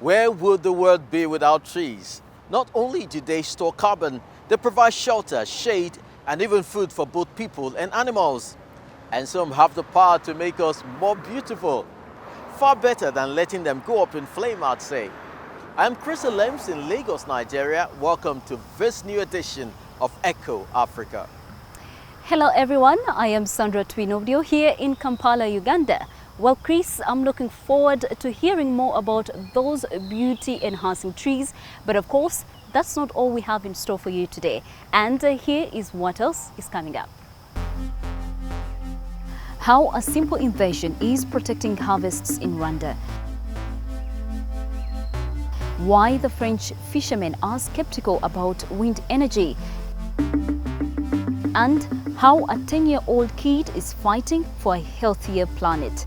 Where would the world be without trees? Not only do they store carbon, they provide shelter, shade, and even food for both people and animals. And some have the power to make us more beautiful. Far better than letting them go up in flame, I'd say. I'm Chris Lems in Lagos, Nigeria. Welcome to this new edition of Echo Africa. Hello everyone, I am Sandra Twinodio here in Kampala, Uganda. Well, Chris, I'm looking forward to hearing more about those beauty-enhancing trees. But of course, that's not all we have in store for you today. And here is what else is coming up. How a simple invention is protecting harvests in Rwanda. Why the French fishermen are skeptical about wind energy. And how a 10-year-old kid is fighting for a healthier planet.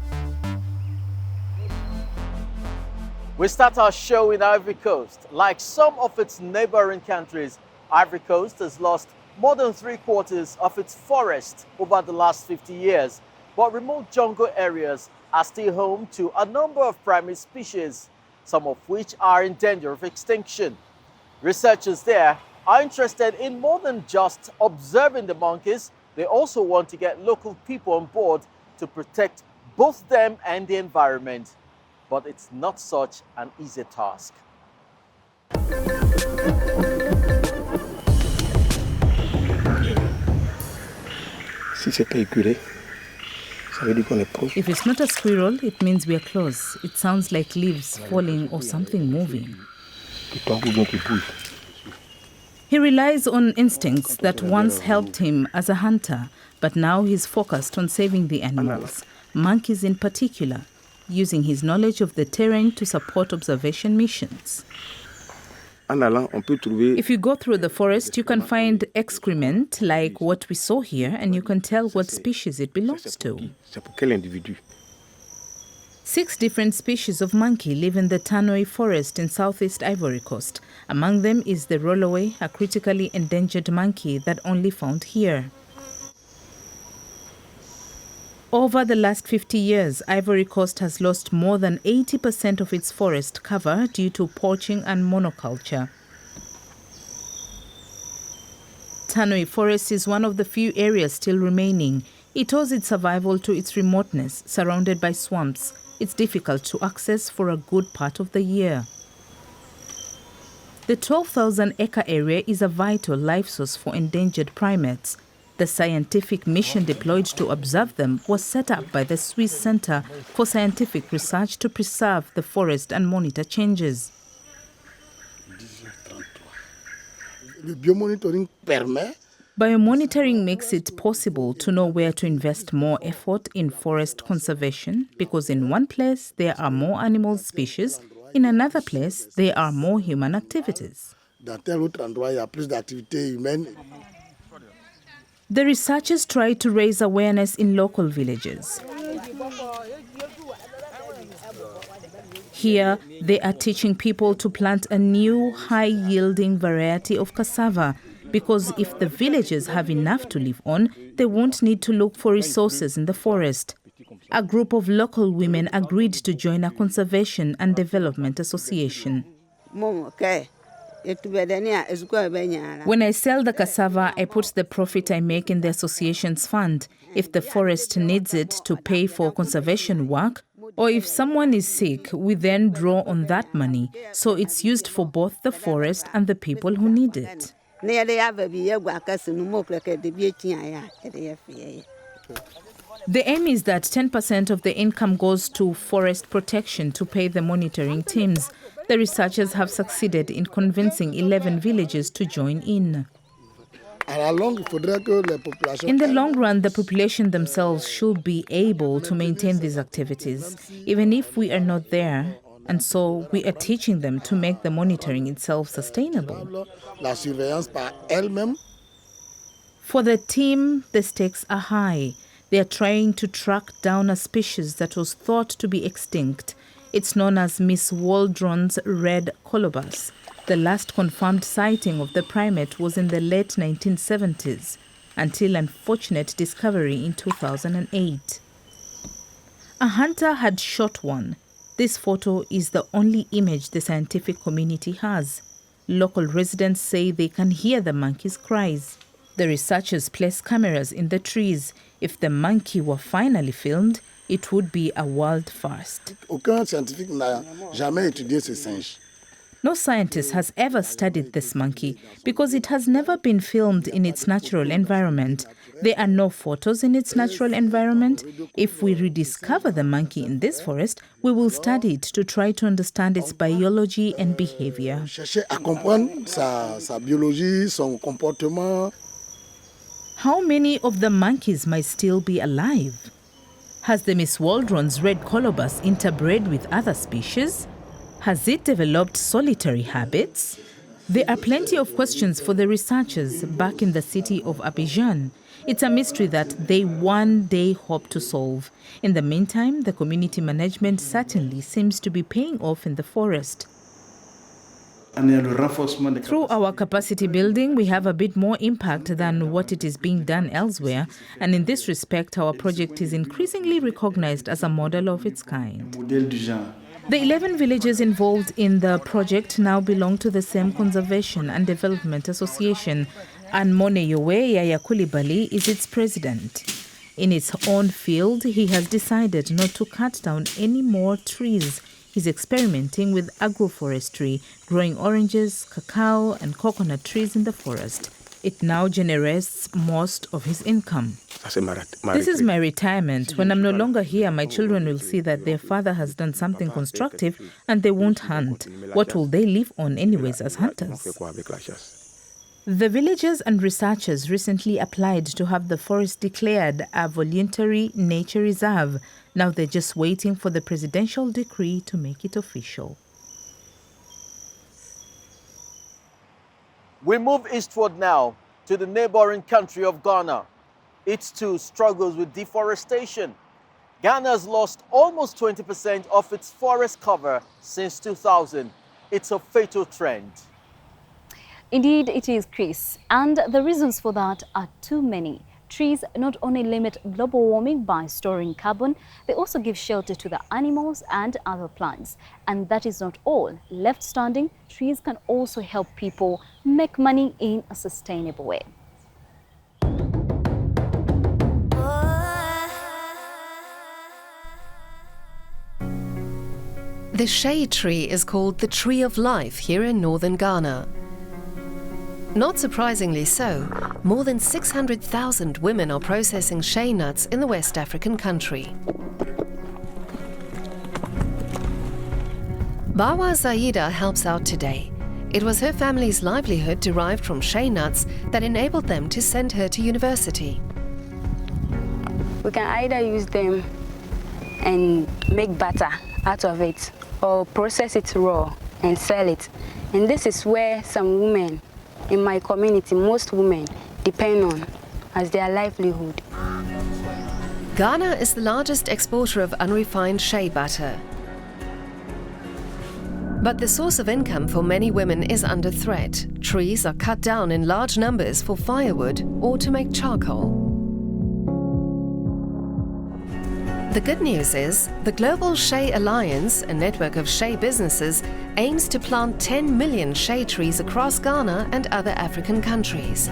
We start our show in Ivory Coast. Like some of its neighboring countries, Ivory Coast has lost more than 3/4 of its forest over the last 50 years. But remote jungle areas are still home to a number of primate species, some of which are in danger of extinction. Researchers there are interested in more than just observing the monkeys. They also want to get local people on board to protect both them and the environment. But it's not such an easy task. If it's not a squirrel, it means we are close. It sounds like leaves falling or something moving. He relies on instincts that once helped him as a hunter, but now he's focused on saving the animals, monkeys in particular, using his knowledge of the terrain to support observation missions. If you go through the forest, you can find excrement like what we saw here, and you can tell what species it belongs to. 6 different species of monkey live in the Tanoi forest in southeast Ivory Coast. Among them is the rollaway, a critically endangered monkey that only found here. Over the last 50 years, Ivory Coast has lost more than 80% of its forest cover due to poaching and monoculture. Tanoi Forest is one of the few areas still remaining. It owes its survival to its remoteness, surrounded by swamps. It's difficult to access for a good part of the year. The 12,000-acre area is a vital life source for endangered primates. The scientific mission deployed to observe them was set up by the Swiss Center for Scientific Research to preserve the forest and monitor changes. Biomonitoring makes it possible to know where to invest more effort in forest conservation, because in one place there are more animal species, in another place there are more human activities. The researchers try to raise awareness in local villages. Here, they are teaching people to plant a new high-yielding variety of cassava, because if the villagers have enough to live on, they won't need to look for resources in the forest. A group of local women agreed to join a conservation and development association. When I sell the cassava, I put the profit I make in the association's fund. If the forest needs it to pay for conservation work, or if someone is sick, we then draw on that money. So it's used for both the forest and the people who need it. The aim is that 10% of the income goes to forest protection to pay the monitoring teams. The researchers have succeeded in convincing 11 villages to join in. In the long run, the population themselves should be able to maintain these activities, even if we are not there. And so we are teaching them to make the monitoring itself sustainable. For the team, the stakes are high. They are trying to track down a species that was thought to be extinct. It's known as Miss Waldron's red colobus. The last confirmed sighting of the primate was in the late 1970s, until unfortunate discovery in 2008. A hunter had shot one. This photo is the only image the scientific community has. Local residents say they can hear the monkey's cries. The researchers place cameras in the trees. If the monkey were finally filmed, it would be a world first. Aucun scientifique n'a jamais étudié ce singe. No scientist has ever studied this monkey because it has never been filmed in its natural environment. There are no photos in its natural environment. If we rediscover the monkey in this forest, we will study it to try to understand its biology and behavior. Chercher à comprendre sa biologie, son comportement. How many of the monkeys might still be alive? Has the Miss Waldron's red colobus interbred with other species? Has it developed solitary habits? There are plenty of questions for the researchers back in the city of Abidjan. It's a mystery that they one day hope to solve. In the meantime, the community management certainly seems to be paying off in the forest. Through our capacity building, we have a bit more impact than what it is being done elsewhere, and in this respect, our project is increasingly recognized as a model of its kind. The 11 villages involved in the project now belong to the same Conservation and Development Association, and Mone Yowe Yaya Coulibaly is its president. In its own field, he has decided not to cut down any more trees. He's experimenting with agroforestry, growing oranges, cacao, and coconut trees in the forest. It now generates most of his income. This is my retirement. When I'm no longer here, my children will see that their father has done something constructive and they won't hunt. What will they live on anyways as hunters? The villagers and researchers recently applied to have the forest declared a voluntary nature reserve. Now they're just waiting for the presidential decree to make it official. We move eastward now to the neighboring country of Ghana. It too struggles with deforestation. Ghana has lost almost 20% of its forest cover since 2000. It's a fatal trend. Indeed, it is, Chris. And the reasons for that are too many. Trees not only limit global warming by storing carbon, they also give shelter to the animals and other plants. And that is not all. Left standing, trees can also help people make money in a sustainable way. The Shea tree is called the tree of life here in northern Ghana. Not surprisingly so, more than 600,000 women are processing shea nuts in the West African country. Bawa Zaida helps out today. It was her family's livelihood derived from shea nuts that enabled them to send her to university. We can either use them and make butter out of it or process it raw and sell it. And this is where some women in my community, most women, depend on as their livelihood. Ghana is the largest exporter of unrefined shea butter. But the source of income for many women is under threat. Trees are cut down in large numbers for firewood or to make charcoal. The good news is, the Global Shea Alliance, a network of shea businesses, aims to plant 10 million shea trees across Ghana and other African countries,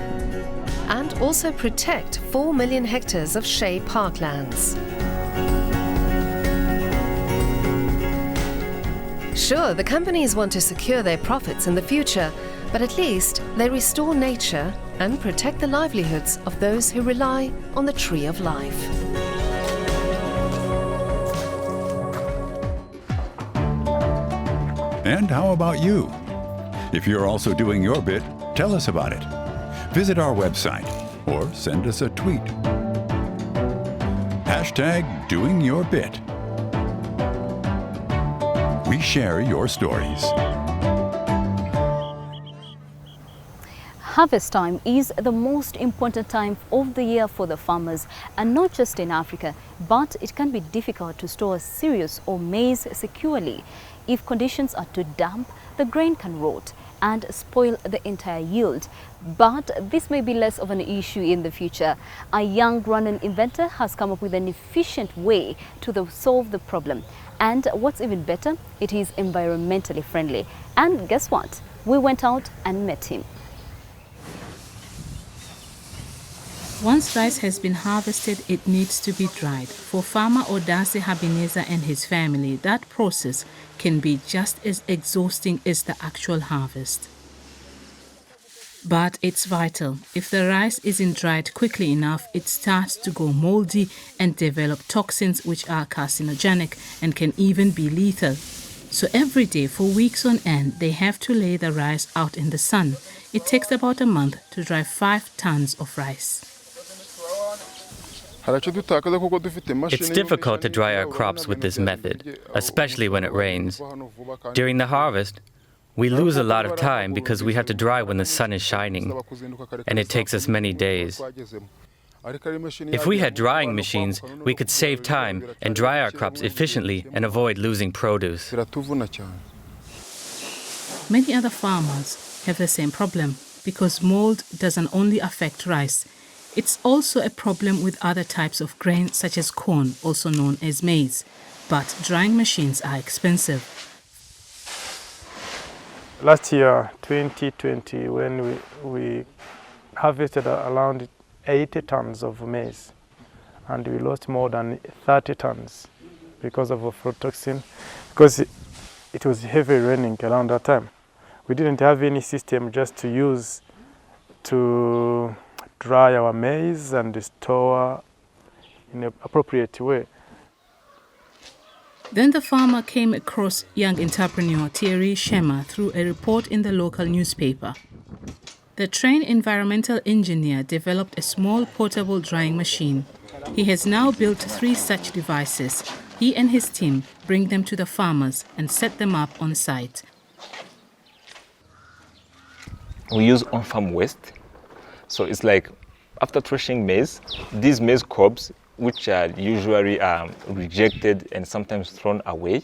and also protect 4 million hectares of shea parklands. Sure, the companies want to secure their profits in the future, but at least they restore nature and protect the livelihoods of those who rely on the tree of life. And how about you? If you're also doing your bit, tell us about it. Visit our website or send us a tweet. #DoingYourBit. We share your stories. Harvest time is the most important time of the year for the farmers, and not just in Africa, but it can be difficult to store cereals or maize securely. If conditions are too damp, the grain can rot, and spoil the entire yield. But this may be less of an issue in the future. A young Rwandan inventor has come up with an efficient way to solve the problem. And what's even better, it is environmentally friendly. And guess what? We went out and met him. Once rice has been harvested, it needs to be dried. For farmer Odase Habineza and his family, that process can be just as exhausting as the actual harvest. But it's vital. If the rice isn't dried quickly enough, it starts to go moldy and develop toxins which are carcinogenic and can even be lethal. So every day for weeks on end, they have to lay the rice out in the sun. It takes about a month to dry 5 tons of rice. It's difficult to dry our crops with this method, especially when it rains. During the harvest, we lose a lot of time because we have to dry when the sun is shining, and it takes us many days. If we had drying machines, we could save time and dry our crops efficiently and avoid losing produce. Many other farmers have the same problem because mold doesn't only affect rice. It's also a problem with other types of grain such as corn, also known as maize. But drying machines are expensive. Last year, 2020, when we harvested around 80 tons of maize, and we lost more than 30 tons because of aflatoxin, because it was heavy raining around that time. We didn't have any system just to use to dry our maize and store in an appropriate way. Then the farmer came across young entrepreneur Thierry Shea through a report in the local newspaper. The trained environmental engineer developed a small portable drying machine. He has now built 3 such devices. He and his team bring them to the farmers and set them up on site. We use on-farm waste. So it's like after threshing maize, these maize cobs, which are usually rejected and sometimes thrown away,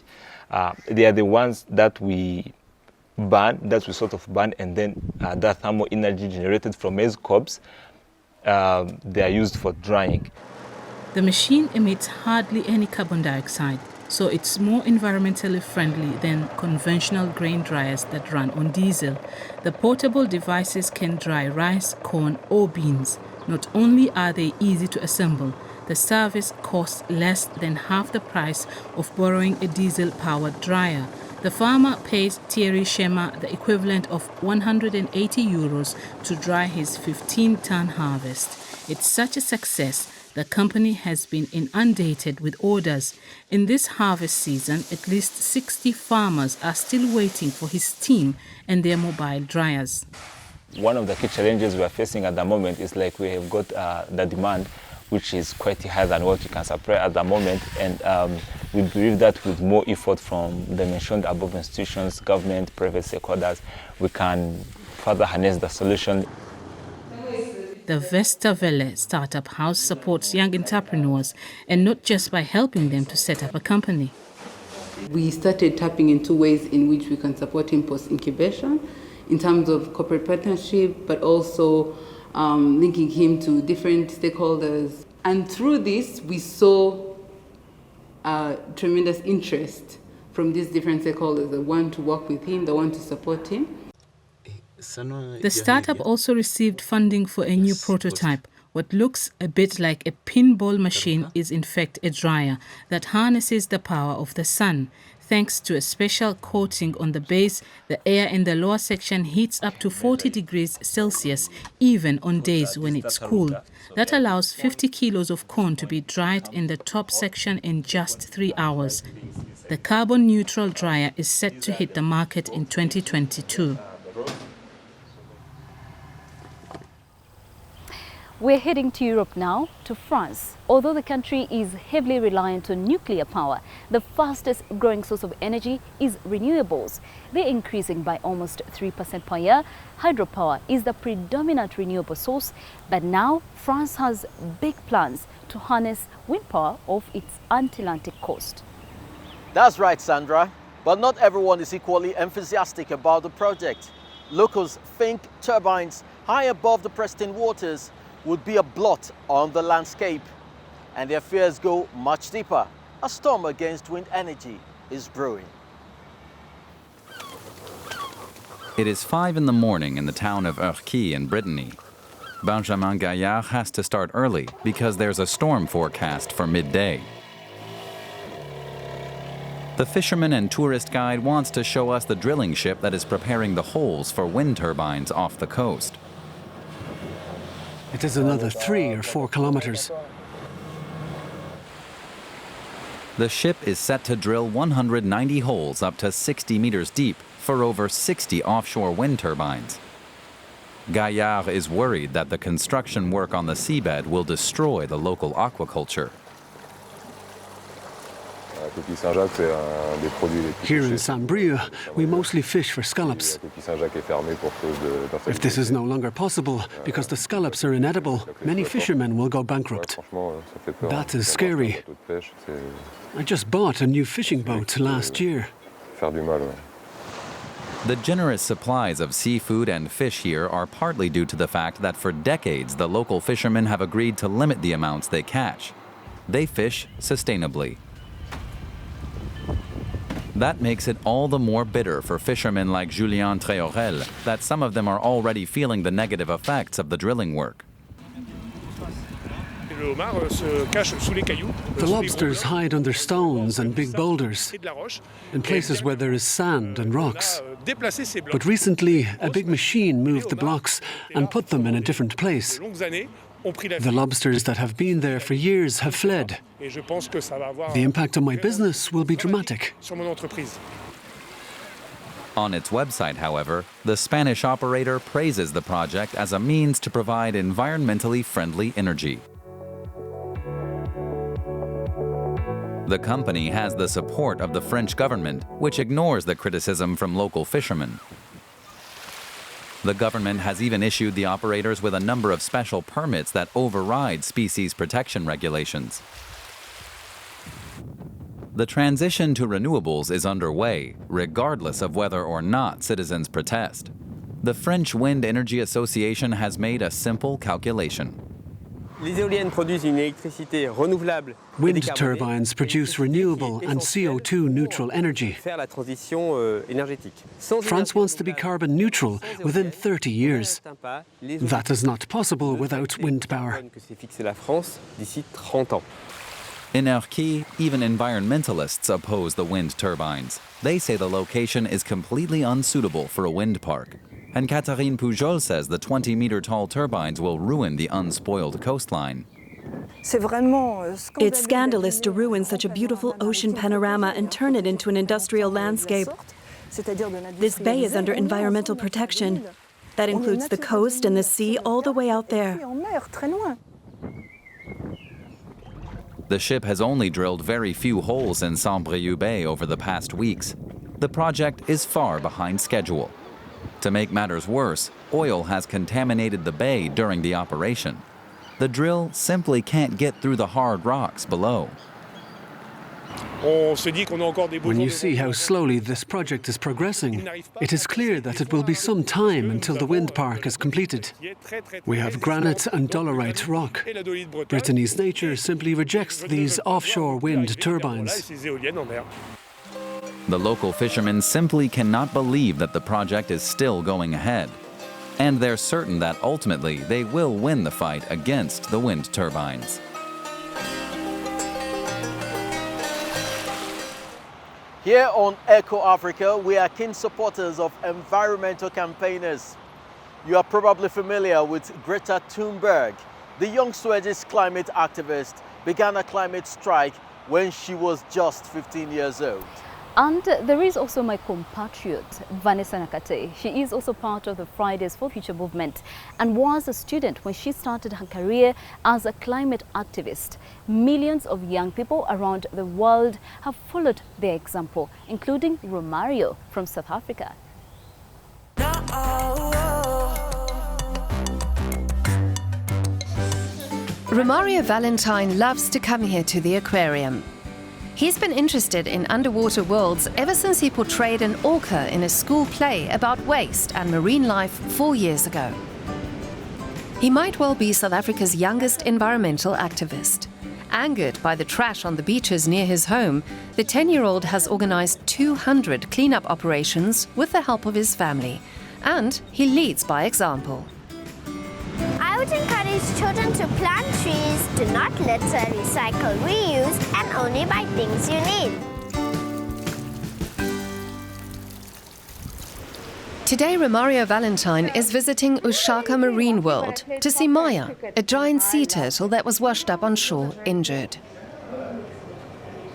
they are the ones that we burn, and then that thermal energy generated from maize cobs, they are used for drying. The machine emits hardly any carbon dioxide, so it's more environmentally friendly than conventional grain dryers that run on diesel. The portable devices can dry rice, corn, or beans. Not only are they easy to assemble, the service costs less than half the price of borrowing a diesel-powered dryer. The farmer pays Thierry Shea the equivalent of 180 euros to dry his 15-ton harvest. It's such a success, the company has been inundated with orders. In this harvest season, at least 60 farmers are still waiting for his team and their mobile dryers. One of the key challenges we are facing at the moment is like we have got the demand, which is quite higher than what we can supply at the moment, and we believe that with more effort from the mentioned above institutions, government, private stakeholders, we can further harness the solution. The Vestavele startup house supports young entrepreneurs, and not just by helping them to set up a company. We started tapping into ways in which we can support him post-incubation in terms of corporate partnership, but also linking him to different stakeholders. And through this, we saw tremendous interest from these different stakeholders that want to work with him, that want to support him. The startup also received funding for a new prototype. What looks a bit like a pinball machine is in fact a dryer that harnesses the power of the sun. Thanks to a special coating on the base, the air in the lower section heats up to 40 degrees Celsius, even on days when it's cool. That allows 50 kilos of corn to be dried in the top section in just 3 hours. The carbon-neutral dryer is set to hit the market in 2022. We're heading to Europe now, to France. Although the country is heavily reliant on nuclear power, the fastest growing source of energy is renewables. They're increasing by almost 3% per year. Hydropower is the predominant renewable source, but now France has big plans to harness wind power off its Atlantic coast. That's right, Sandra. But not everyone is equally enthusiastic about the project. Locals think turbines high above the pristine waters would be a blot on the landscape. And their fears go much deeper. A storm against wind energy is brewing. It is 5 in the morning in the town of Urquy in Brittany. Benjamin Gaillard has to start early because there's a storm forecast for midday. The fisherman and tourist guide wants to show us the drilling ship that is preparing the holes for wind turbines off the coast. It is another 3 or 4 kilometers. The ship is set to drill 190 holes up to 60 meters deep for over 60 offshore wind turbines. Gaillard is worried that the construction work on the seabed will destroy the local aquaculture. Here in Saint-Brieuc, we mostly fish for scallops. If this is no longer possible because the scallops are inedible, many fishermen will go bankrupt. That is scary. I just bought a new fishing boat last year. The generous supplies of seafood and fish here are partly due to the fact that for decades the local fishermen have agreed to limit the amounts they catch. They fish sustainably. That makes it all the more bitter for fishermen like Julien Tréorel that some of them are already feeling the negative effects of the drilling work. The lobsters hide under stones and big boulders, in places where there is sand and rocks. But recently, a big machine moved the blocks and put them in a different place. The lobsters that have been there for years have fled. The impact on my business will be dramatic. On its website, however, the Spanish operator praises the project as a means to provide environmentally friendly energy. The company has the support of the French government, which ignores the criticism from local fishermen. The government has even issued the operators with a number of special permits that override species protection regulations. The transition to renewables is underway, regardless of whether or not citizens protest. The French Wind Energy Association has made a simple calculation. Wind turbines produce renewable and CO2 neutral energy. France wants to be carbon neutral within 30 years. That is not possible without wind power. In Urquy, even environmentalists oppose the wind turbines. They say the location is completely unsuitable for a wind park. And Catherine Pujol says the 20-meter-tall turbines will ruin the unspoiled coastline. It's scandalous to ruin such a beautiful ocean panorama and turn it into an industrial landscape. This bay is under environmental protection. That includes the coast and the sea all the way out there. The ship has only drilled very few holes in Saint-Brieuc Bay over the past weeks. The project is far behind schedule. To make matters worse, oil has contaminated the bay during the operation. The drill simply can't get through the hard rocks below. When you see how slowly this project is progressing, it is clear that it will be some time until the wind park is completed. We have granite and dolerite rock. Brittany's nature simply rejects these offshore wind turbines. The local fishermen simply cannot believe that the project is still going ahead. And they're certain that ultimately they will win the fight against the wind turbines. Here on Echo Africa, we are keen supporters of environmental campaigners. You are probably familiar with Greta Thunberg. The young Swedish climate activist began a climate strike when she was just 15 years old. And there is also my compatriot, Vanessa Nakate. She is also part of the Fridays for Future movement and was a student when she started her career as a climate activist. Millions of young people around the world have followed their example, including Romario from South Africa. Romario Valentine loves to come here to the aquarium. He's been interested in underwater worlds ever since he portrayed an orca in a school play about waste and marine life 4 years ago. He might well be South Africa's youngest environmental activist. Angered by the trash on the beaches near his home, the 10-year-old has organized 200 cleanup operations with the help of his family. And he leads by example. I would encourage children to plant trees, do not litter, recycle, reuse, and only buy things you need. Today, Romario Valentine is visiting Ushaka Marine World to see Maya, a giant sea turtle that was washed up on shore injured.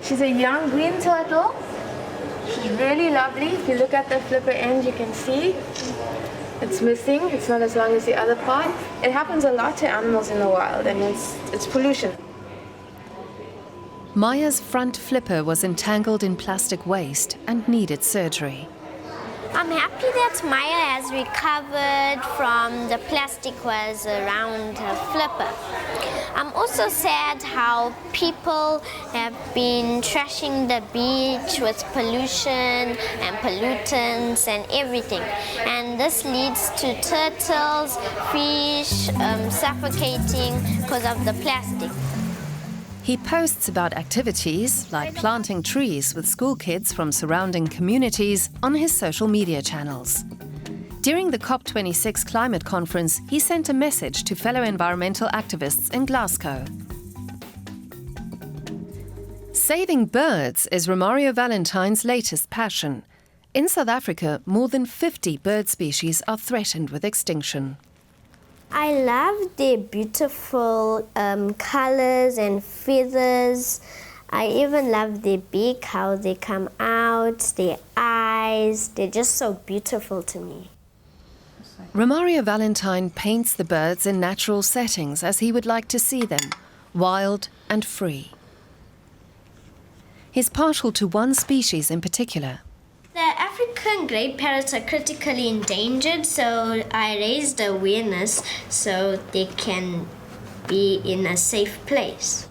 She's a young green turtle. She's really lovely. If you look at the flipper end, you can see it's missing. It's not as long as the other part. It happens a lot to animals in the wild, and it's pollution. Maya's front flipper was entangled in plastic waste and needed surgery. I'm happy that Maya has recovered from the plastic was around her flipper. I'm also sad how people have been trashing the beach with pollution and pollutants and everything. And this leads to turtles, fish suffocating because of the plastic. He posts about activities like planting trees with school kids from surrounding communities on his social media channels. During the COP26 climate conference, he sent a message to fellow environmental activists in Glasgow. Saving birds is Romario Valentine's latest passion. In South Africa, more than 50 bird species are threatened with extinction. I love their beautiful colors and feathers. I even love their beak, how they come out, their eyes. They're just so beautiful to me. Romario Valentine paints the birds in natural settings as he would like to see them, wild and free. He's partial to one species in particular. The African grey parrots are critically endangered, so I raised awareness so they can be in a safe place.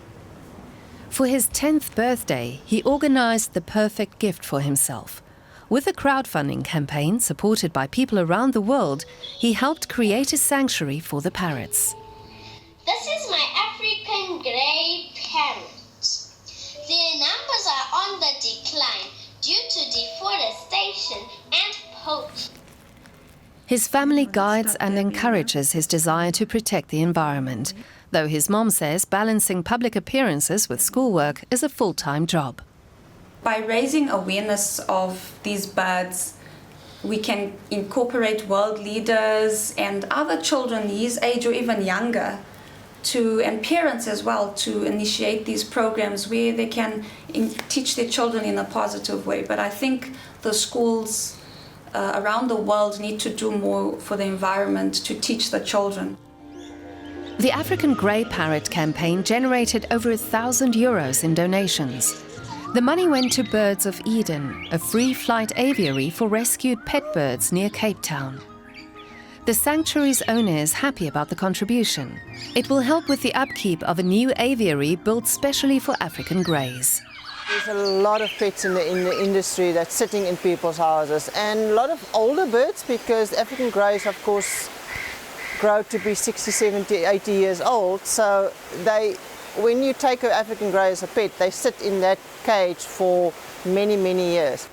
For his 10th birthday, he organized the perfect gift for himself. With a crowdfunding campaign supported by people around the world, he helped create a sanctuary for the parrots. This is my African grey parrots. Their numbers are on the decline due to deforestation and poaching. His family guides and encourages his desire to protect the environment, though his mom says balancing public appearances with schoolwork is a full-time job. By raising awareness of these birds, we can incorporate world leaders and other children his age or even younger and parents as well, to initiate these programs where they can teach their children in a positive way. But I think the schools around the world need to do more for the environment to teach the children. The African Grey Parrot campaign generated over €1,000 in donations. The money went to Birds of Eden, a free flight aviary for rescued pet birds near Cape Town. The sanctuary's owner is happy about the contribution. It will help with the upkeep of a new aviary built specially for African greys. There's a lot of pets in the industry that's sitting in people's houses, and a lot of older birds, because African greys, of course, grow to be 60, 70, 80 years old. So when you take an African grey as a pet, they sit in that cage for many, many years.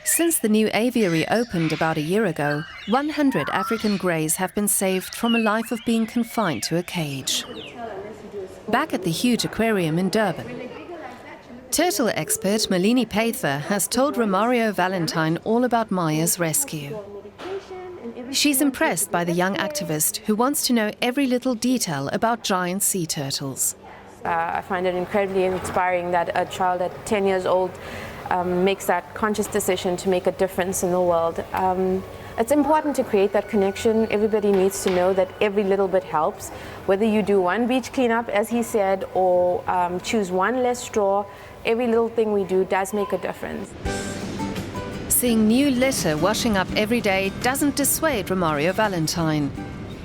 Since the new aviary opened about a year ago, 100 African greys have been saved from a life of being confined to a cage. Back at the huge aquarium in Durban, turtle expert Malini Paitha has told Romario Valentine all about Maya's rescue. She's impressed by the young activist who wants to know every little detail about giant sea turtles. I find it incredibly inspiring that a child at 10 years old makes that conscious decision to make a difference in the world. It's important to create that connection. Everybody needs to know that every little bit helps. Whether you do one beach cleanup, as he said, or choose one less straw, every little thing we do does make a difference. Seeing new litter washing up every day doesn't dissuade Romario Valentine.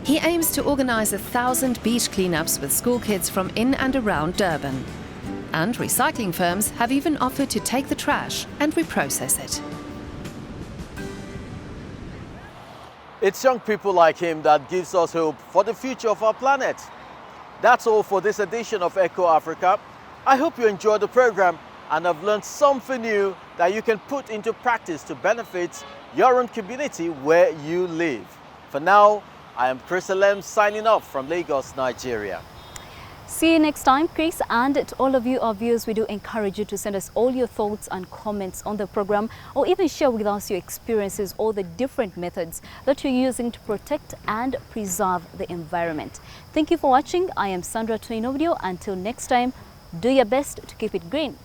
He aims to organize 1,000 beach cleanups with school kids from in and around Durban. And recycling firms have even offered to take the trash and reprocess it. It's young people like him that gives us hope for the future of our planet. That's all for this edition of Echo Africa. I hope you enjoyed the program and have learned something new that you can put into practice to benefit your own community where you live. For now, I am Chris Elem signing off from Lagos, Nigeria. See you next time, Chris, and to all of you, our viewers, we do encourage you to send us all your thoughts and comments on the program, or even share with us your experiences or the different methods that you're using to protect and preserve the environment. Thank you for watching. I am Sandra Twinovideo. Until next time, do your best to keep it green.